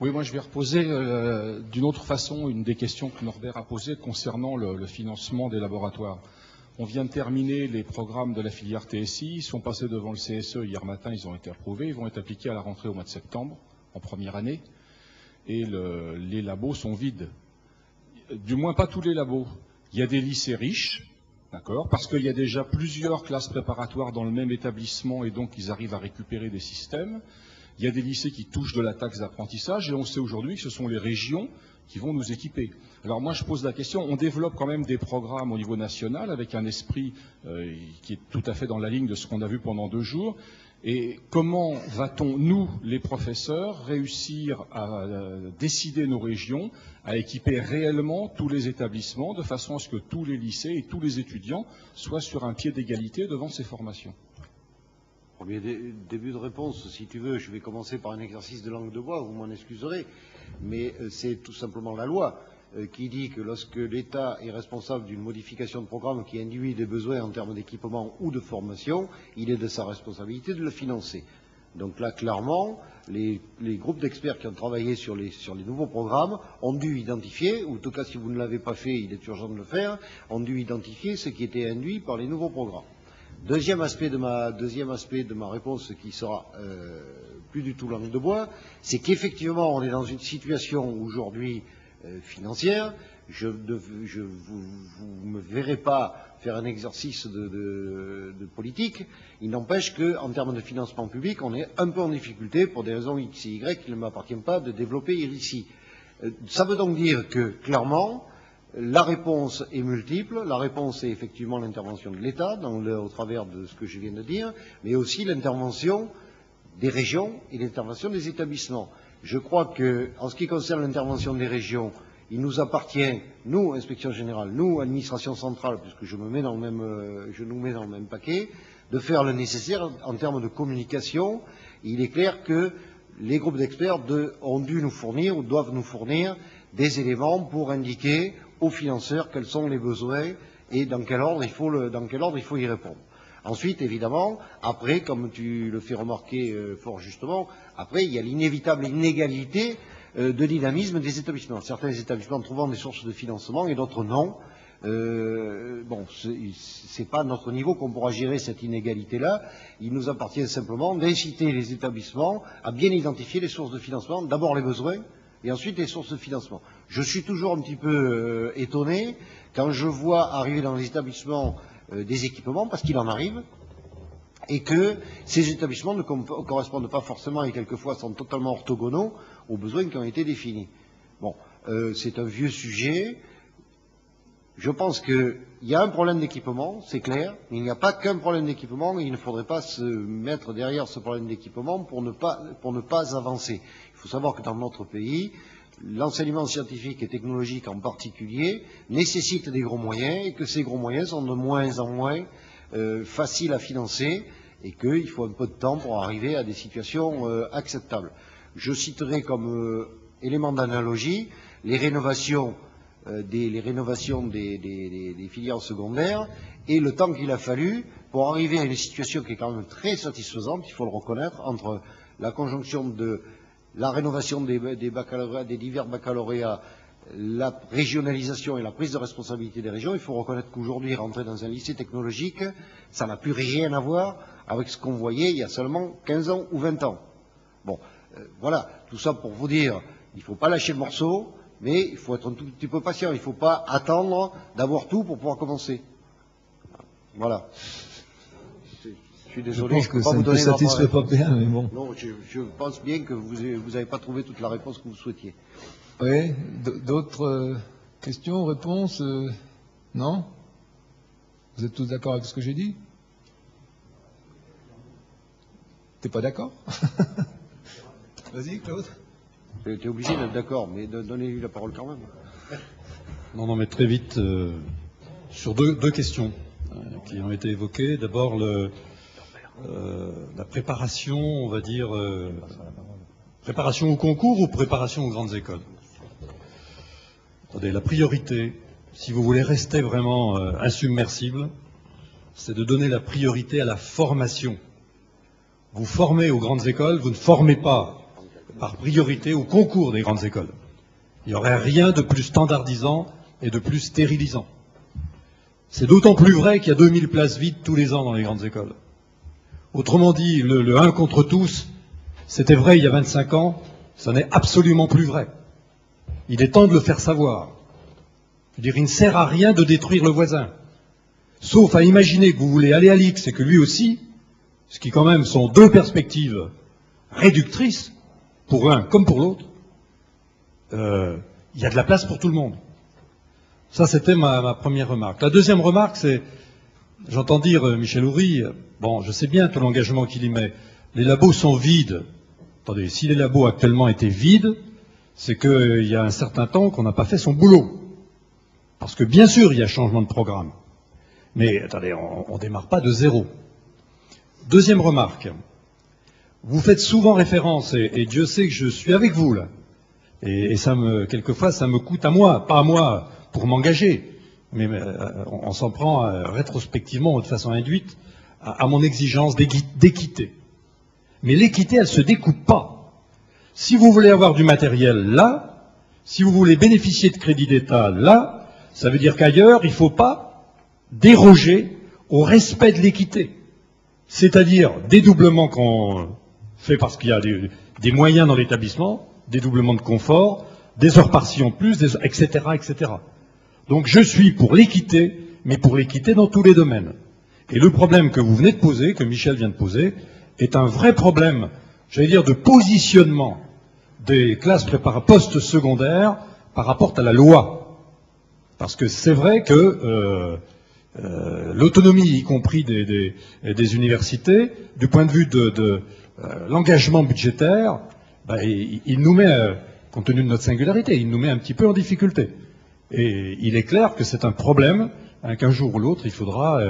Oui, moi je vais reposer d'une autre façon une des questions que Norbert a posées concernant le financement des laboratoires. On vient de terminer les programmes de la filière TSI, ils sont passés devant le CSE hier matin, ils ont été approuvés, ils vont être appliqués à la rentrée au mois de septembre, en première année, et les labos sont vides. Du moins pas tous les labos. Il y a des lycées riches, d'accord, parce qu'il y a déjà plusieurs classes préparatoires dans le même établissement et donc ils arrivent à récupérer des systèmes. Il y a des lycées qui touchent de la taxe d'apprentissage et on sait aujourd'hui que ce sont les régions qui vont nous équiper. Alors moi je pose la question, on développe quand même des programmes au niveau national avec un esprit qui est tout à fait dans la ligne de ce qu'on a vu pendant 2 jours. Et comment va-t-on, nous, les professeurs, réussir à décider nos régions, à équiper réellement tous les établissements de façon à ce que tous les lycées et tous les étudiants soient sur un pied d'égalité devant ces formations? Premier début de réponse, si tu veux, je vais commencer par un exercice de langue de bois, vous m'en excuserez, mais c'est tout simplement la loi qui dit que lorsque l'État est responsable d'une modification de programme qui induit des besoins en termes d'équipement ou de formation, il est de sa responsabilité de le financer. Donc là, clairement, les groupes d'experts qui ont travaillé sur les nouveaux programmes ont dû identifier, ou en tout cas si vous ne l'avez pas fait, il est urgent de le faire, ont dû identifier ce qui était induit par les nouveaux programmes. Deuxième aspect de ma réponse qui sera plus du tout langue de bois, c'est qu'effectivement on est dans une situation aujourd'hui financière. Vous me verrez pas faire un exercice de politique. Il n'empêche qu'en termes de financement public, on est un peu en difficulté pour des raisons X et Y qu'il ne m'appartient pas de développer ici. Ça veut donc dire que clairement, la réponse est multiple. La réponse est effectivement l'intervention de l'État au travers de ce que je viens de dire, mais aussi l'intervention des régions et l'intervention des établissements. Je crois que, en ce qui concerne l'intervention des régions, il nous appartient, nous, Inspection Générale, nous, Administration Centrale, puisque je nous mets dans le même paquet, de faire le nécessaire en termes de communication. Il est clair que les groupes d'experts ont dû nous fournir ou doivent nous fournir des éléments pour indiquer aux financeurs quels sont les besoins et dans quel ordre il faut y répondre. Ensuite, évidemment, après, comme tu le fais remarquer fort justement, après, il y a l'inévitable inégalité de dynamisme des établissements. Certains établissements trouvant des sources de financement et d'autres non. Bon, c'est pas à notre niveau qu'on pourra gérer cette inégalité-là. Il nous appartient simplement d'inciter les établissements à bien identifier les sources de financement, d'abord les besoins, et ensuite les sources de financement. Je suis toujours un petit peu étonné quand je vois arriver dans les établissements des équipements, parce qu'il en arrive, et que ces établissements ne correspondent pas forcément et quelquefois sont totalement orthogonaux aux besoins qui ont été définis. Bon, c'est un vieux sujet. Je pense qu'il y a un problème d'équipement, c'est clair, mais il n'y a pas qu'un problème d'équipement et il ne faudrait pas se mettre derrière ce problème d'équipement pour ne pas avancer. Il faut savoir que dans notre pays, l'enseignement scientifique et technologique en particulier nécessite des gros moyens et que ces gros moyens sont de moins en moins faciles à financer et qu'il faut un peu de temps pour arriver à des situations acceptables. Je citerai comme élément d'analogie les rénovations des filières secondaires et le temps qu'il a fallu pour arriver à une situation qui est quand même très satisfaisante, il faut le reconnaître, entre la conjonction de la rénovation des divers baccalauréats, la régionalisation et la prise de responsabilité des régions. Il faut reconnaître qu'aujourd'hui, rentrer dans un lycée technologique, ça n'a plus rien à voir avec ce qu'on voyait il y a seulement 15 ans ou 20 ans. Bon, voilà, tout ça pour vous dire, il ne faut pas lâcher le morceau, mais il faut être un tout petit peu patient. Il ne faut pas attendre d'avoir tout pour pouvoir commencer. Voilà. Je suis désolé, je pense que ça ne te satisfait pas bien, mais bon. Non, je pense bien que vous n'avez pas trouvé toute la réponse que vous souhaitiez. Oui, d'autres questions, réponses non? Vous êtes tous d'accord avec ce que j'ai dit? T'es pas d'accord? Vas-y, Claude. Tu es obligé d'être d'accord, mais donnez-lui la parole quand même. Non, mais très vite, sur deux questions qui ont été évoquées. D'abord, la préparation, on va dire, préparation au concours ou préparation aux grandes écoles. Attendez, la priorité, si vous voulez rester vraiment insubmersible, c'est de donner la priorité à la formation. Vous formez aux grandes écoles, vous ne formez pas par priorité au concours des grandes écoles. Il n'y aurait rien de plus standardisant et de plus stérilisant. C'est d'autant plus vrai qu'il y a 2000 places vides tous les ans dans les grandes écoles. Autrement dit, le 1 contre tous, c'était vrai il y a 25 ans, ça n'est absolument plus vrai. Il est temps de le faire savoir. Je veux dire, il ne sert à rien de détruire le voisin. Sauf à imaginer que vous voulez aller à l'X et que lui aussi, ce qui quand même sont deux perspectives réductrices, pour un comme pour l'autre, il y a de la place pour tout le monde. Ça, c'était ma première remarque. La deuxième remarque, c'est, j'entends dire Michel Houry, bon, je sais bien tout l'engagement qu'il y met, les labos sont vides. Attendez, si les labos actuellement étaient vides, c'est qu'il y a un certain temps qu'on n'a pas fait son boulot. Parce que bien sûr, il y a changement de programme. Mais attendez, on ne démarre pas de zéro. Deuxième remarque. Vous faites souvent référence, et Dieu sait que je suis avec vous là, et quelquefois ça me coûte à moi, pas à moi pour m'engager, mais on s'en prend rétrospectivement ou de façon induite à mon exigence d'équité. Mais l'équité, elle ne se découpe pas. Si vous voulez avoir du matériel là, si vous voulez bénéficier de crédits d'État là, ça veut dire qu'ailleurs, il ne faut pas déroger au respect de l'équité. C'est-à-dire dédoublement qu'on fait parce qu'il y a des moyens dans l'établissement, dédoublement de confort, des heures par-ci en plus, etc., etc. Donc je suis pour l'équité, mais pour l'équité dans tous les domaines. Et le problème que vous venez de poser, que Michel vient de poser, est un vrai problème, j'allais dire, de positionnement des classes post-secondaires par rapport à la loi. Parce que c'est vrai que l'autonomie, y compris des universités, du point de vue de l'engagement budgétaire, il nous met, compte tenu de notre singularité, il nous met un petit peu en difficulté. Et il est clair que c'est un problème qu'un jour ou l'autre, il faudra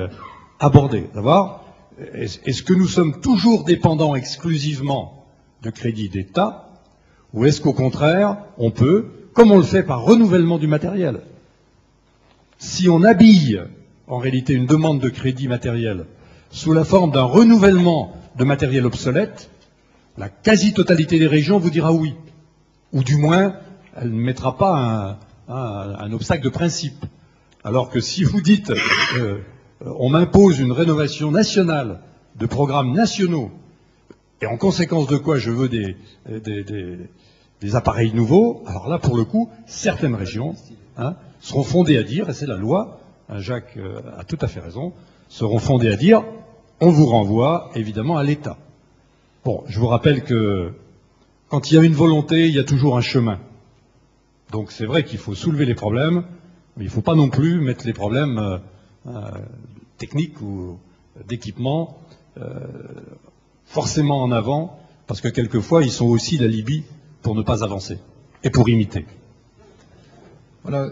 aborder. D'abord, est-ce que nous sommes toujours dépendants exclusivement de crédits d'État, ou est-ce qu'au contraire, on peut, comme on le fait par renouvellement du matériel, si on habille en réalité une demande de crédit matériel sous la forme d'un renouvellement de matériel obsolète, la quasi-totalité des régions vous dira oui. Ou du moins, elle ne mettra pas un obstacle de principe. Alors que si vous dites on m'impose une rénovation nationale de programmes nationaux, et en conséquence de quoi je veux des appareils nouveaux, alors là, pour le coup, certaines régions seront fondées à dire, et c'est la loi, Jacques a tout à fait raison, seront fondées à dire on vous renvoie évidemment à l'État. Bon, je vous rappelle que quand il y a une volonté, il y a toujours un chemin. Donc c'est vrai qu'il faut soulever les problèmes, mais il ne faut pas non plus mettre les problèmes techniques ou d'équipement forcément en avant, parce que quelquefois ils sont aussi l'alibi pour ne pas avancer et pour imiter. Voilà.